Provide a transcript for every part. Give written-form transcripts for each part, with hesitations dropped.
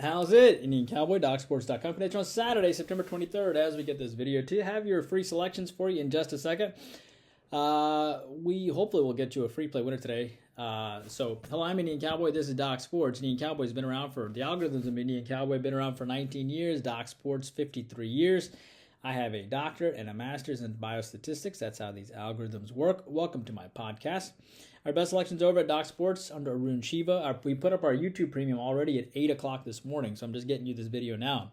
How's it? Indian Cowboy, docsports.com. Connection on Saturday, September 23rd, as we get this video to have your free selections for you in just a second. We hopefully will get you a free play winner today. Hello, I'm Indian Cowboy. This is Doc Sports. Indian Cowboy's been around for, the algorithms of Indian Cowboy been around for 19 years. Doc Sports, 53 years. I have a doctorate and a master's in biostatistics. That's how these algorithms work. Welcome to my podcast. Our best selections over at Doc Sports under Arun Shiva. We put up our YouTube premium already at 8 o'clock this morning, so I'm just getting you this video now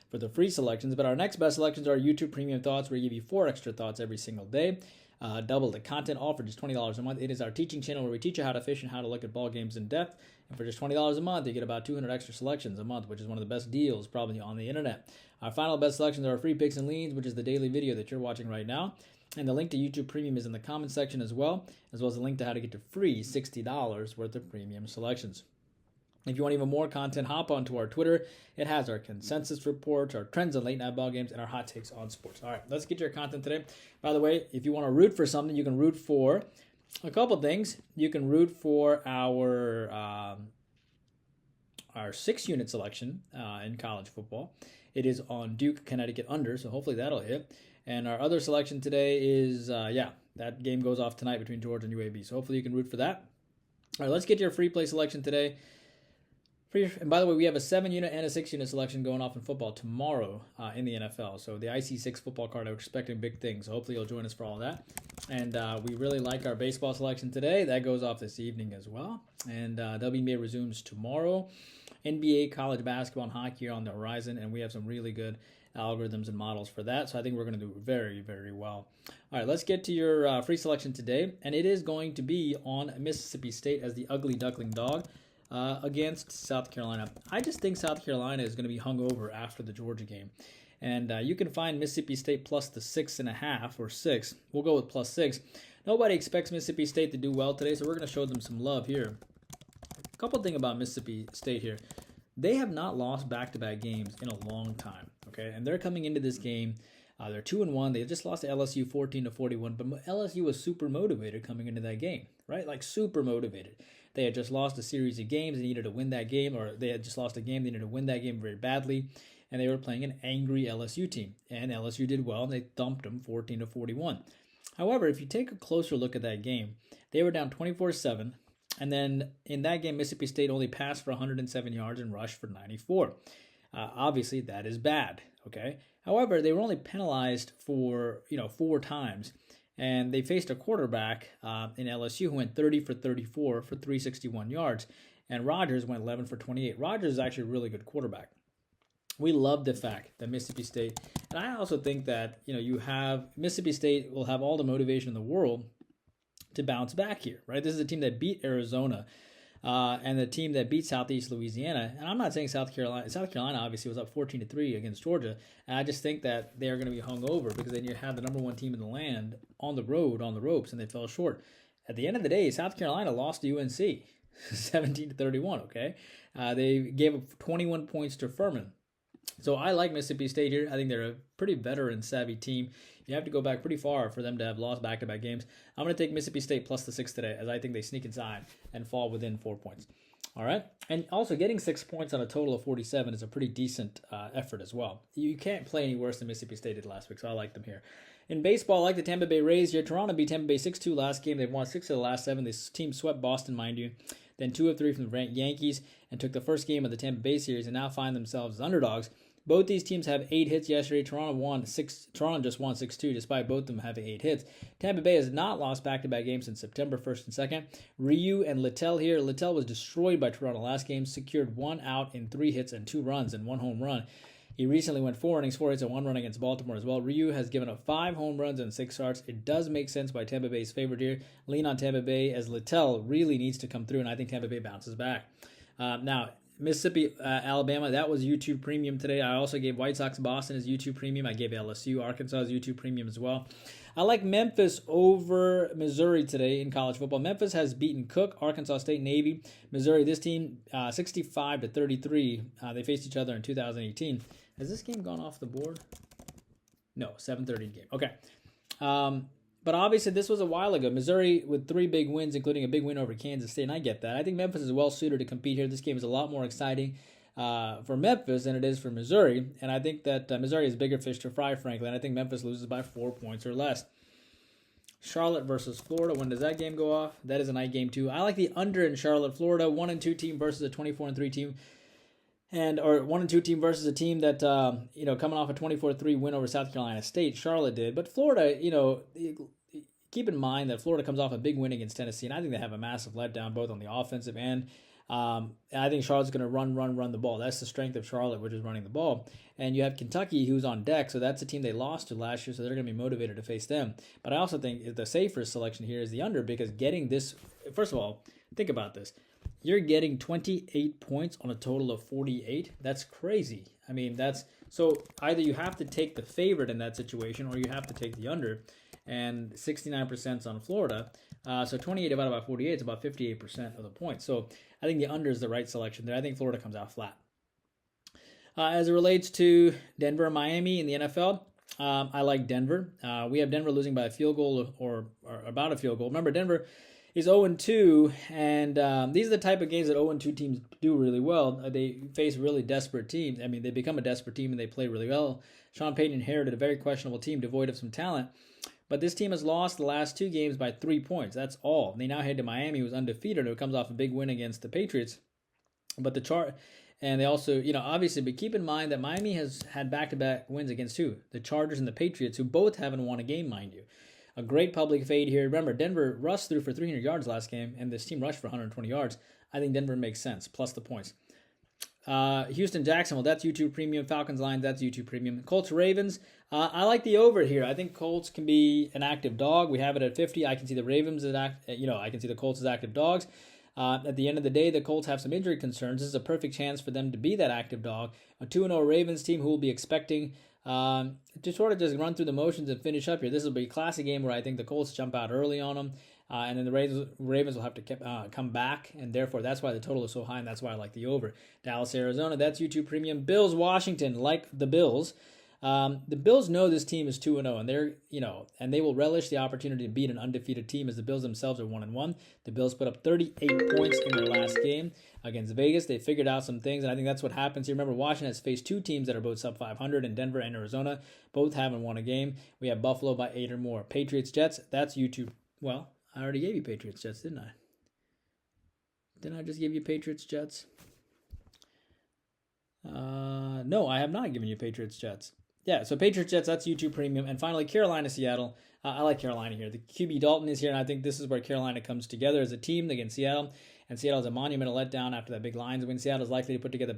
for the free selections. But our next best selections are YouTube premium thoughts, where we give you 4 extra thoughts every single day. Double the content, all for just $20 a month. It is our teaching channel where we teach you how to fish and how to look at ball games in depth. And for just $20 a month, you get about 200 extra selections a month, which is one of the best deals probably on the internet. Our final best selections are our free picks and leans, which is the daily video that you're watching right now. And the link to YouTube Premium is in the comment section as well as a link to how to get to free $60 worth of premium selections. If you want even more content, hop onto our Twitter. It has our consensus reports, our trends on late night ball games, and our hot takes on sports. All right, let's get to your content today. By the way, if you want to root for something, you can root for a couple things. You can root for our 6-unit selection in college football. It is on Duke, Connecticut under, so hopefully that'll hit. And our other selection today is, that game goes off tonight between Georgia and UAB. So hopefully you can root for that. All right, let's get to your free play selection today. And by the way, we have a 7-unit and a 6-unit selection going off in football tomorrow in the NFL. So the IC6 football card, I'm expecting big things. So hopefully you'll join us for all that. And we really like our baseball selection today. That goes off this evening as well. And WNBA resumes tomorrow. NBA, college basketball, and hockey are on the horizon. And we have some really good algorithms and models for that. So I think we're going to do very, very well. All right, let's get to your free selection today. And it is going to be on Mississippi State as the ugly duckling dog against South Carolina. I just think South Carolina is going to be hung over after the Georgia game. And you can find Mississippi State plus the 6.5 or 6. We'll go with plus 6. Nobody expects Mississippi State to do well today, so we're going to show them some love here. A couple things about Mississippi State here. They have not lost back-to-back games in a long time, okay? And they're coming into this game. They're 2-1. They just lost to LSU 14-41, but LSU was super motivated coming into that game, right? Like super motivated. They had just lost a series of games. They needed to win that game, or they had just lost a game. They needed to win that game very badly, and they were playing an angry LSU team. And LSU did well, and they thumped them 14-41. However, if you take a closer look at that game, they were down 24-7. And then in that game, Mississippi State only passed for 107 yards and rushed for 94. Obviously, that is bad, okay? However, they were only penalized for, 4 times. And they faced a quarterback in LSU who went 30 for 34 for 361 yards. And Rodgers went 11 for 28. Rodgers is actually a really good quarterback. We love the fact that Mississippi State, and I also think that, Mississippi State will have all the motivation in the world to bounce back here, right? This is a team that beat Arizona and the team that beat Southeast Louisiana. And I'm not saying South Carolina obviously was up 14-3 against Georgia. And I just think that they're going to be hung over because then you have the number 1 team in the land on the road, on the ropes, and they fell short. At the end of the day, South Carolina lost to UNC 17-31, okay? They gave up 21 points to Furman. So I like Mississippi State here. I think they're a pretty veteran-savvy team. You have to go back pretty far for them to have lost back-to-back games. I'm going to take Mississippi State plus the 6 today, as I think they sneak inside and fall within 4 points. All right? And also, getting 6 points on a total of 47 is a pretty decent effort as well. You can't play any worse than Mississippi State did last week, so I like them here. In baseball, I like the Tampa Bay Rays here. Toronto beat Tampa Bay 6-2 last game. They've won 6 of the last 7. This team swept Boston, mind you. Then 2 of 3 from the Yankees and took the first game of the Tampa Bay series and now find themselves as underdogs. Both these teams have 8 hits yesterday. Toronto just won 6-2 despite both of them having 8 hits. Tampa Bay has not lost back-to-back games since September 1st and 2nd. Ryu and Littell here. Littell was destroyed by Toronto last game, secured 1 out in 3 hits and 2 runs and 1 home run. He recently went 4 innings, 4 hits, and 1 run against Baltimore as well. Ryu has given up 5 home runs and 6 starts. It does make sense why Tampa Bay is favored here. Lean on Tampa Bay as Littell really needs to come through, and I think Tampa Bay bounces back. Now, Mississippi, Alabama, that was YouTube Premium today. I also gave White Sox Boston as YouTube Premium. I gave LSU, Arkansas as YouTube Premium as well. I like Memphis over Missouri today in college football. Memphis has beaten Cook, Arkansas State, Navy. Missouri, this team, 65-33. They faced each other in 2018. Has this game gone off the board? No, 7:30 game. Okay. But obviously, this was a while ago. Missouri with 3 big wins, including a big win over Kansas State, and I get that. I think Memphis is well-suited to compete here. This game is a lot more exciting. for Memphis than it is for Missouri. And I think that Missouri is bigger fish to fry, frankly. And I think Memphis loses by 4 points or less. Charlotte versus Florida. When does that game go off? That is a night game too. I like the under in Charlotte, Florida. 1-2 team versus a 24-3 team. Or 1-2 team versus a team that, coming off a 24-3 win over South Carolina State. Charlotte did. But Florida, keep in mind that Florida comes off a big win against Tennessee, and I think they have a massive letdown both on the offensive end. And I think Charlotte's going to run the ball. That's the strength of Charlotte, which is running the ball. And you have Kentucky, who's on deck, so that's a team they lost to last year, so they're going to be motivated to face them. But I also think the safer selection here is the under, because getting this, first of all, think about this. You're getting 28 points on a total of 48. That's crazy. I mean, so either you have to take the favorite in that situation, or you have to take the under. And 69% on Florida. So 28 divided by 48 is about 58% of the points. So I think the under is the right selection there. I think Florida comes out flat. As it relates to Denver and Miami in the NFL, I like Denver. We have Denver losing by a field goal or about a field goal. Remember, Denver is 0-2, and these are the type of games that 0-2 teams do really well. They face really desperate teams. I mean, they become a desperate team, and they play really well. Sean Payton inherited a very questionable team devoid of some talent. But this team has lost the last 2 games by 3 points. That's all. They now head to Miami, who's undefeated, who comes off a big win against the Patriots. But and they also, obviously, but keep in mind that Miami has had back-to-back wins against who? The Chargers and the Patriots, who both haven't won a game, mind you. A great public fade here. Remember, Denver rushed through for 300 yards last game, and this team rushed for 120 yards. I think Denver makes sense, plus the points. Houston, Jacksonville, that's YouTube Premium. Falcons, Lions, that's YouTube Premium. Colts, Ravens, I like the over here. I think Colts can be an active dog. We have it at 50. I can see the Ravens I can see the Colts as active dogs. At the end of the day, the Colts have some injury concerns. This is a perfect chance for them to be that active dog. A 2-0 Ravens team who will be expecting to sort of just run through the motions and finish up here. This will be a classic game where I think the Colts jump out early on them. And then the Ravens will have to come back, and therefore that's why the total is so high, and that's why I like the over. Dallas, Arizona, that's YouTube Premium. Bills, Washington, like the Bills. The Bills know this team is 2-0, and they're and they will relish the opportunity to beat an undefeated team, as the Bills themselves are 1-1. The Bills put up 38 points in their last game against Vegas. They figured out some things, and I think that's what happens here. Remember, Washington has faced 2 teams that are both sub 500, and Denver and Arizona both haven't won a game. We have Buffalo by 8 or more. Patriots, Jets, that's YouTube. Well, I already gave you Patriots, Jets, didn't I? Didn't I just give you Patriots, Jets? No, I have not given you Patriots, Jets. Yeah, so Patriots, Jets, that's YouTube Premium. And finally, Carolina, Seattle. I like Carolina here. The QB Dalton is here, and I think this is where Carolina comes together as a team against Seattle. And Seattle is a monumental letdown after that big Lions win. Seattle is likely to put together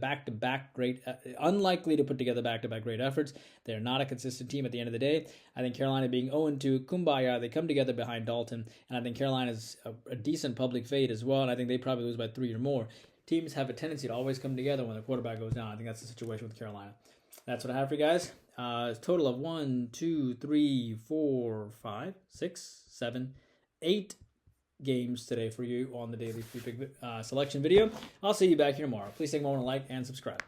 unlikely to put together back-to-back great efforts. They're not a consistent team at the end of the day. I think Carolina being 0-2, kumbaya, they come together behind Dalton. And I think Carolina is a decent public fade as well, and I think they probably lose by 3 or more. Teams have a tendency to always come together when the quarterback goes down. I think that's the situation with Carolina. That's what I have for you guys. It's a total of 1, 2, 3, 4, 5, 6, 7, 8 games today for you on the daily free pick selection video. I'll see you back here tomorrow. Please take a moment to like and subscribe.